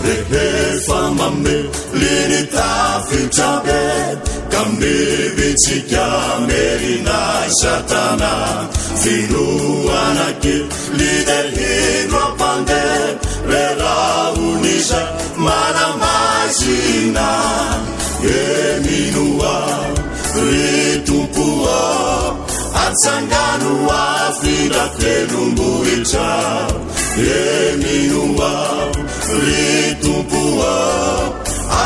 Rehefa mameliny tafiltrabe kamivitsika merina satana filoanake liderhino apande reraunisa manamazina eminoa ritompoa atsanganoa fidakelombohitra eminoa ritompoa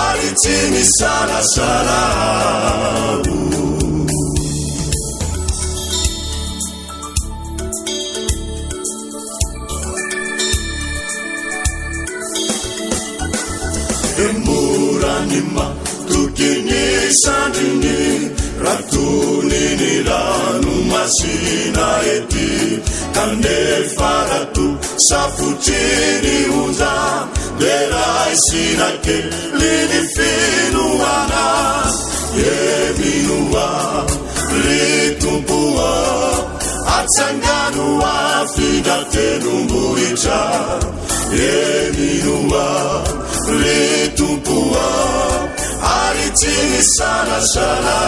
ary tsy misalasarao emoranima tokiny sandriny ratoniny rano masina ety kanefarato safotriny onja deraisina keliny finoana eminoa ritompoa atsanganoa fidakelombohitra eminoa ritompoa ary tsy misalasarao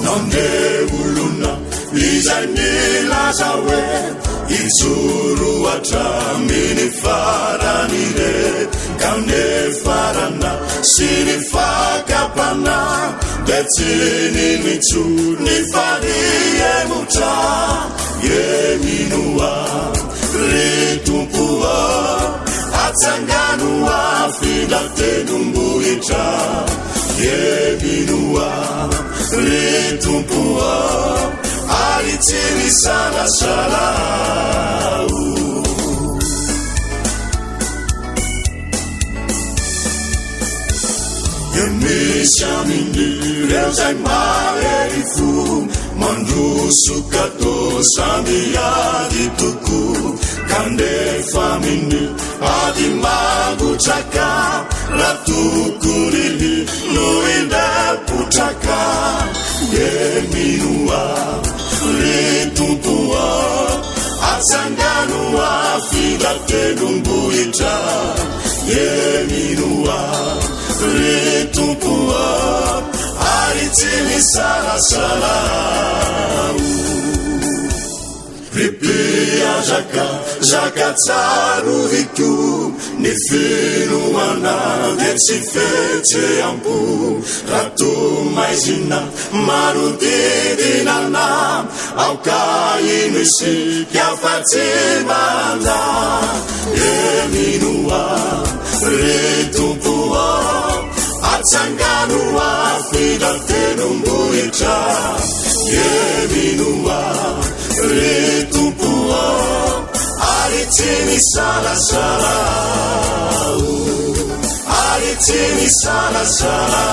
nondeuluna izay milaza hoe itsoro atraminy faranire kamnefarana sy ny fakapana de tsy nimitso ny fariemotra eminoa ritompoa atsanganoa fidakelombohitra eminoa ritompoa ary tsy misalasarao emisy aminy reo zay maherifo mandrosokato sambyady toko kandefa miny ady magotraka raha tokonily no indapotraka eminoa ritompoa atsanganoa fidakelombohitra eminoa ritompoa ary tsy misalasarao ripiazaka zaka tsaroviko ny finoana de tsy fetse ampo rato maizina manodidinana aoka ino isikafatsy manda eminoa ritompoa atsanganoa fidakelombohitra eminoa ritompoa ary tsy misalasarao ary tsy misalasarao